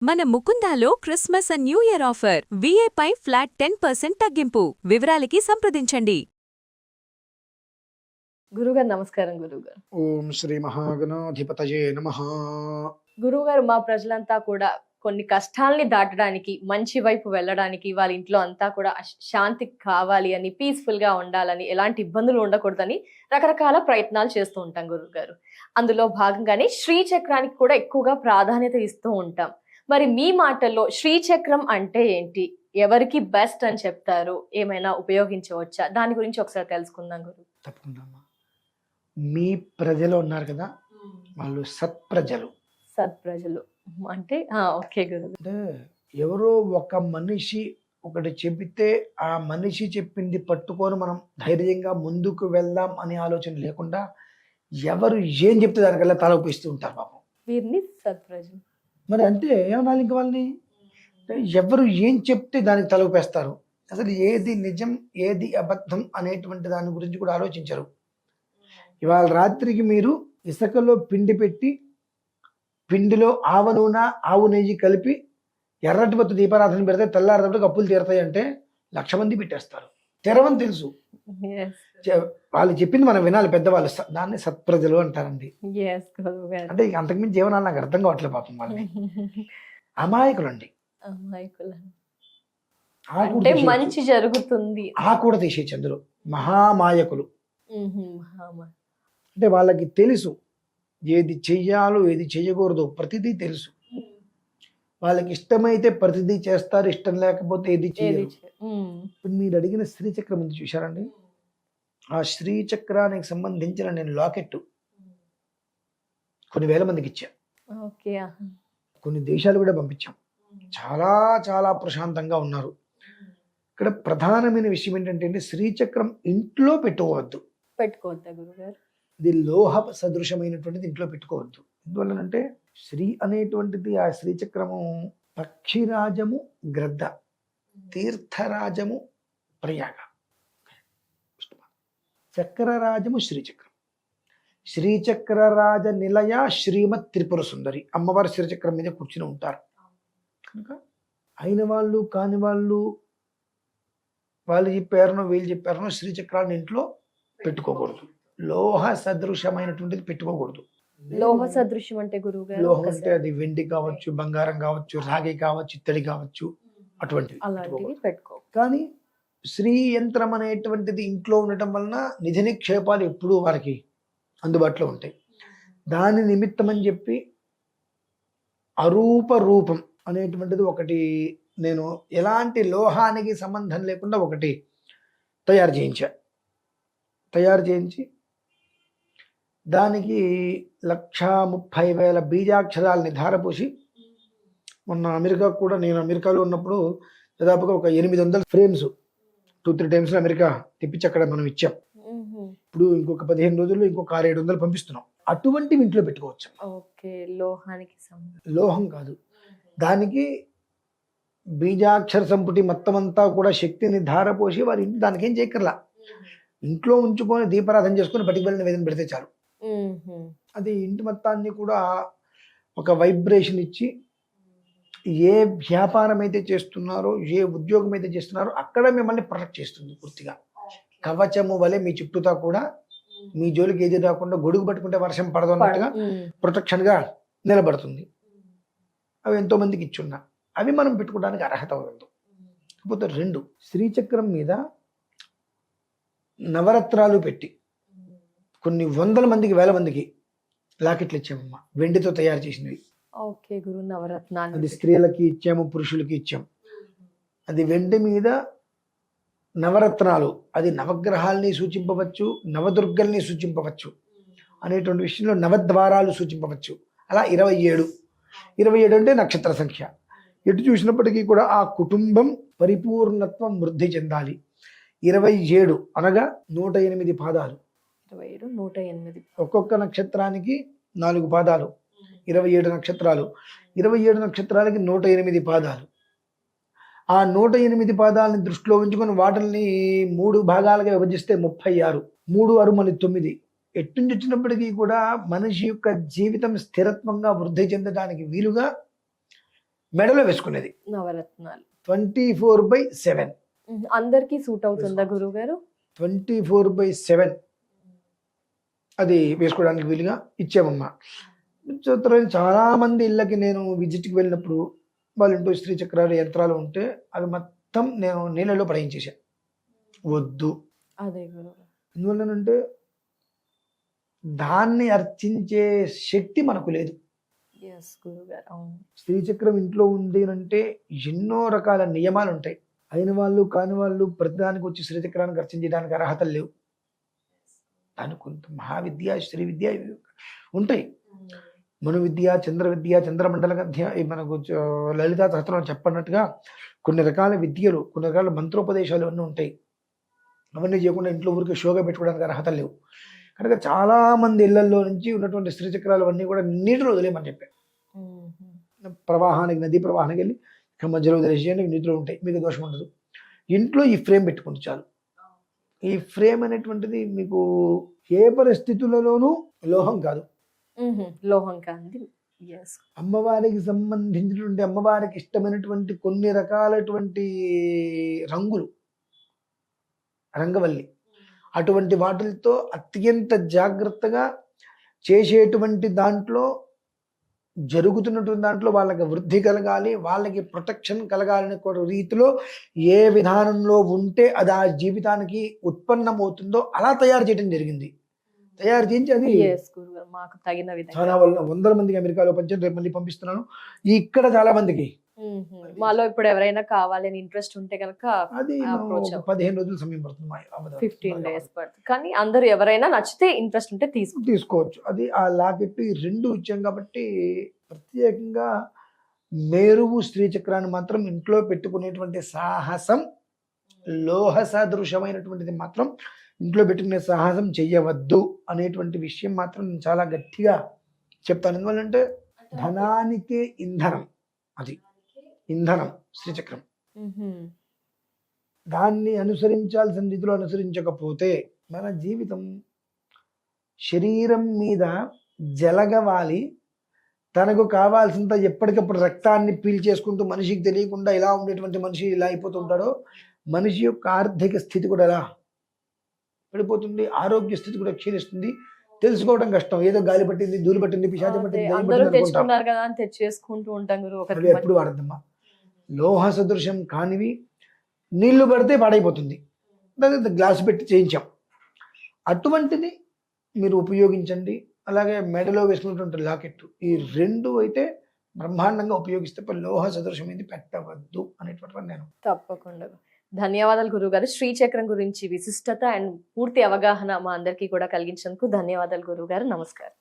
మన ముకుందాలో Christmas and new year offer విఏపై ఫ్లాట్ 10% తగ్గింపు. వివరాలకి సంప్రదించండి. గురుగారు నమస్కారం గురుగారు. ఓం శ్రీ మహాగణాధిపతయే నమః. గురుగారు, మా ప్రజలంతా కూడా కొన్ని కష్టాల్ని దాటడానికి, మంచి వైపు వెళ్ళడానికి, వాళ్ళ ఇంట్లో అంతా కూడా శాంతి కావాలి అని, పీస్ఫుల్ గా ఉండాలని, ఎలాంటి ఇబ్బందులు ఉండకూడదని రకరకాల ప్రయత్నాలు చేస్తూ ఉంటాం గురుగారు. అందులో భాగంగానే శ్రీచక్రానికి కూడా ఎక్కువగా ప్రాధాన్యత ఇస్తూ ఉంటాం. మరి మీ మాటల్లో శ్రీచక్రం అంటే ఏంటి, ఎవరికి బెస్ట్ అని చెప్తారు, ఏమైనా ఉపయోగించవచ్చా, దాని గురించి ఒకసారి తెలుసుకుందాం గురు. తప్పకుండా అమ్మా. మీ ప్రజలు ఉన్నారు కదా, వాళ్ళు సత్ప్రజలు. సత్ప్రజలు అంటే ఓకే గురు. అంటే ఎవరో ఒక మనిషి ఒకటి చెబితే ఆ మనిషి చెప్పింది పట్టుకొని మనం ధైర్యంగా ముందుకు వెళ్దాం అనే ఆలోచన లేకుండా ఎవరు ఏం చెప్తే దానికల్లా తల ఊపిస్తూ ఉంటారు పాపం. వీరిని సత్ప్రజలు. మరి అంటే ఏమనాలి ఇంక వాళ్ళని, ఎవరు ఏం చెప్తే దానికి తల ఊపేస్తారు. అసలు ఏది నిజం ఏది అబద్ధం అనేటువంటి దాని గురించి కూడా ఆలోచించరు. ఇవాళ రాత్రికి మీరు ఇసుకలో పిండి పెట్టి, పిండిలో ఆవ నూనె ఆవు నెయ్యి కలిపి ఎర్రటి బొత్తు దీపారాధన పెడితే తెల్లారేటప్పుడు అప్పులు తీరుతాయి అంటే 1,00,000 మంది పెట్టేస్తారు. తెరవని తెలుసు, వాళ్ళు చెప్పింది మనం వినాలి. పెద్దవాళ్ళు దాన్ని సత్ప్రజలు అంటారండి. అంటే అంతకుమించి జీవనాలు నాకు అర్థం కావట్లేదు పాపం. వాళ్ళని అమాయకులండి. మంచి జరుగుతుంది ఆ కూడా తీసే చంద్రులు మహామాయకులు. అంటే వాళ్ళకి తెలుసు ఏది చెయ్యాలో ఏది చెయ్యకూడదు, ప్రతిదీ తెలుసు. వాళ్ళకి ఇష్టమైతే ప్రతిదీ చేస్తారు, ఇష్టం లేకపోతే ఏది చేయరు. ఇప్పుడు మీరు అడిగిన శ్రీచక్రం ఉంది చూశారండి, ఆ శ్రీచక్రానికి సంబంధించిన నేను లాకెట్ కొన్ని వేల మందికి ఇచ్చా. కొన్ని దేశాలు కూడా పంపించాం. చాలా చాలా ప్రశాంతంగా ఉన్నారు. ఇక్కడ ప్రధానమైన విషయం ఏంటంటే శ్రీచక్రం ఇంట్లో పెట్టుకోవద్దు. గురుగారు. ఇది లోహ సదృశమైనటువంటిది ఇంట్లో పెట్టుకోవద్దు. ఎందువల్లనంటే శ్రీ అనేటువంటిది, ఆ శ్రీచక్రము పక్షిరాజము గ్రద్ద, తీర్థరాజము ప్రయాగ, చక్రరాజము శ్రీచక్రం, శ్రీచక్రరాజ నిలయ శ్రీమత్ త్రిపుర సుందరి అమ్మవారి శ్రీచక్రం మీద కూర్చుని ఉంటారు. కనుక అయిన వాళ్ళు కాని వాళ్ళు, వాళ్ళు చెప్పారనో వీళ్ళు చెప్పారనో శ్రీచక్రాన్ని ఇంట్లో పెట్టుకోకూడదు. లోహ సదృశమైనటువంటిది పెట్టుకోకూడదు. లోహ సదృశ్యం అంటే గురువుగారు, లోహం అంటే అది వెండి కావచ్చు, బంగారం కావచ్చు, రాగి కావచ్చు, ఇత్తడి కావచ్చు, అటువంటివి పెట్టుకో. కానీ శ్రీ యంత్రం అనేటువంటిది ఇంట్లో ఉండటం వలన నిధి నిక్షేపాలు ఎప్పుడూ వారికి అందుబాటులో ఉంటాయి. దాని నిమిత్తం అని చెప్పి అరూప రూపం అనేటువంటిది ఒకటి నేను ఎలాంటి లోహానికి సంబంధం లేకుండా ఒకటి తయారు చేయించి దానికి 1,30,000 బీజాక్షరాలని ధారపోసి, మొన్న అమెరికా కూడా, నేను అమెరికాలో ఉన్నప్పుడు దాదాపుగా ఒక 800 ఫ్రేమ్స్ 2-3 టైమ్స్ అమెరికా తెప్పించి అక్కడ మనం ఇచ్చాం. ఇప్పుడు ఇంకొక 15 రోజుల్లో ఇంకొక 600-700 పంపిస్తున్నాం. అటువంటివి ఇంట్లో పెట్టుకోవచ్చు. లోహం కాదు, దానికి బీజాక్షర సంపుటి మొత్తం అంతా కూడా శక్తిని ధారపోసి వారి ఇంటి దానికి ఏం చేయక్కర్లా, ఇంట్లో ఉంచుకొని దీపారాధన చేసుకొని బయటికి వెళ్ళిన వేదన పెడితే చాలు. అది ఇంటి మొత్తాన్ని కూడా ఒక వైబ్రేషన్ ఇచ్చి, ఏ వ్యాపారం అయితే చేస్తున్నారో, ఏ ఉద్యోగం అయితే చేస్తున్నారో అక్కడ మిమ్మల్ని ప్రొటెక్ట్ చేస్తుంది పూర్తిగా. కవచము వలె మీ చుట్టూతా కూడా మీ జోలికి ఏది రాకుండా, గొడుగు పట్టుకుంటే వర్షం పడదు అన్నట్టుగా ప్రొటెక్షన్ గా నిలబడుతుంది. అవి ఎంతో మందికి ఇచ్చున్నా, అవి మనం పెట్టుకోవడానికి అర్హత ఉండదు. కాకపోతే 2 శ్రీచక్రం మీద నవరత్నాలు పెట్టి కొన్ని 100 మందికి 1000 మందికి లాకెట్లు ఇచ్చామమ్మా, వెండితో తయారు చేసినవి. అది స్త్రీలకి ఇచ్చాము, పురుషులకి ఇచ్చాము. అది వెండి మీద నవరత్నాలు, అది నవగ్రహాల్ని సూచింపవచ్చు, నవదుర్గల్ని సూచింపవచ్చు అనేటువంటి విషయంలో నవద్వారాలు సూచింపవచ్చు. అలా 27 అంటే నక్షత్ర సంఖ్య. ఎటు చూసినప్పటికీ కూడా ఆ కుటుంబం పరిపూర్ణత్వం వృద్ధి చెందాలి. 27 అనగా 108 పాదాలు. 108 ఒక్కొక్క నక్షత్రానికి 4 పాదాలు, 27 నక్షత్రాలు. 27 నక్షత్రాలకి 108 పాదాలు. ఆ 108 పాదాలని దృష్టిలో ఉంచుకొని వాటిని 3 భాగాలుగా విభజిస్తే 36, 3 6 మళ్ళీ 9. ఎట్టుంచి వచ్చినప్పటికీ కూడా మనిషి యొక్క జీవితం స్థిరత్వంగా వృద్ధి చెందడానికి వీలుగా మెడలో వేసుకునేది నవరత్నాలు 24/7. అందరికి సూట్ అవుతుందా గురువు గారు? 24/7 అది వేసుకోవడానికి వీలుగా ఇచ్చామమ్మా. చాలా మంది ఇళ్ళకి నేను విజిట్కి వెళ్ళినప్పుడు వాళ్ళ ఇంట్లో స్త్రీ చక్రాలు యంత్రాలు ఉంటే అవి మొత్తం నేను నీళ్ళలో పడేయించేసాను. వద్దు. అదే గురువు ఎందువల్లనంటే దాన్ని అర్చించే శక్తి మనకు లేదు. గురువు గారు. అవును. స్త్రీ చక్రం ఇంట్లో ఉంది అంటే ఎన్నో రకాల నియమాలు ఉంటాయి. అయిన వాళ్ళు కాని వాళ్ళు ప్రతిదానికి వచ్చి స్త్రీ చక్రానికి అర్చించడానికి అర్హతలు లేవు. దానికి కొంత మహావిద్య, శ్రీ విద్య ఇవి ఉంటాయి. మను విద్య, చంద్ర విద్య, చంద్రమండల విద్య, మనకు లలితా సహస్రం చెప్పన్నట్టుగా కొన్ని రకాల విద్యలు, కొన్ని రకాల మంత్రోపదేశాలు అన్నీ ఉంటాయి. అవన్నీ చేయకుండా ఇంట్లో ఊరికి షోగా పెట్టుకోవడానికి అర్హతలు లేవు. కనుక చాలా మంది ఇళ్లలో నుంచి ఉన్నటువంటి స్త్రీ చక్రాలు అన్నీ కూడా నీటిలో వదిలేయమని చెప్పారు. ప్రవాహానికి, నదీ ప్రవాహానికి వెళ్ళి ఇక్కడ మధ్యలో వదిలేసేయండి, నీటిలో ఉంటాయి, మీకు దోషం ఉండదు. ఇంట్లో ఈ ఫ్రేమ్ పెట్టుకుంటే చాలు. ఈ ఫ్రేమ్ అనేటువంటిది మీకు ఏ పరిస్థితులలోనూ లోహం కాదు, లోహం కాంతి. అమ్మవారికి సంబంధించినటువంటి, అమ్మవారికి ఇష్టమైనటువంటి కొన్ని రకాలటువంటి రంగులు, రంగవల్లి, అటువంటి వాటితో అత్యంత జాగ్రత్తగా చేసేటువంటి దాంట్లో, జరుగుతున్నటువంటి దాంట్లో వాళ్ళకి వృద్ధి కలగాలి, వాళ్ళకి ప్రొటెక్షన్ కలగాలనే రీతిలో ఏ విధానంలో ఉంటే అది ఆ జీవితానికి ఉత్పన్నమవుతుందో అలా తయారు చేయడం జరిగింది. తయారు చేయించి అది మాకు తగిన చాలా వందల మందికి అమెరికాలో పంచాను. రేపు మళ్ళీ పంపిస్తున్నాను. ఇక్కడ చాలా మందికి మాలో ఇప్పుడు ఎవరైనా కావాలని ఇంట్రెస్ట్ ఉంటే కనుక అది 15 రోజుల సమయం పడుతుంది, 15 days పడుతుంది. కానీ అందరూ ఎవరైనా నచ్చితే ఇంట్రెస్ట్ ఉంటే తీసుకోవచ్చు. అది ఆ లాకెట్ ఈ రెండు ఇచ్చాం కాబట్టి ప్రత్యేకంగా మేరువు స్త్రీ చక్రాన్ని మాత్రం ఇంట్లో పెట్టుకునేటువంటి సాహసం, లోహ సదృశమైనటువంటిది మాత్రం ఇంట్లో పెట్టుకునే సాహసం చెయ్యవద్దు అనేటువంటి విషయం మాత్రం నేను చాలా గట్టిగా చెప్తాను. ఎందువల్లంటే ధనానికే ఇంధనం, అది ఇంధనం శ్రీచక్రం. దాన్ని అనుసరించాల్సిన రీతిలో అనుసరించకపోతే మన జీవితం శరీరం మీద జలగవాలి, తనకు కావాల్సినంత ఎప్పటికప్పుడు రక్తాన్ని పీల్చేసుకుంటూ మనిషికి తెలియకుండా ఇలా ఉండేటువంటి మనిషి ఇలా అయిపోతుంటాడో, మనిషి యొక్క ఆర్థిక స్థితి కూడా ఎలా పడిపోతుంది, ఆరోగ్య స్థితి కూడా క్షీణిస్తుంది. తెలుసుకోవడం కష్టం. ఏదో గాలి పట్టింది, ధూళి పట్టింది, పిశాచం పట్టింది, అవి ఎప్పుడు వాడద్దమ్మా. లోహ సదృశం కానివి నీళ్లు పడితే పాడైపోతుంది. దానికి గ్లాస్ పెట్టి చేయించాం. అటువంటిది మీరు ఉపయోగించండి. అలాగే మెడలో వేసుకున్నటువంటి లాకెట్, ఈ రెండు అయితే బ్రహ్మాండంగా ఉపయోగిస్తే లోహ సదృశమైంది పెట్టవద్దు అనేటువంటి నేను. తప్పకుండా. ధన్యవాదాలు గురుగారు. శ్రీచక్రం గురించి విశిష్టత అండ్ పూర్తి అవగాహన మా అందరికీ కూడా కలిగించినందుకు ధన్యవాదాలు గురుగారు. నమస్కారం.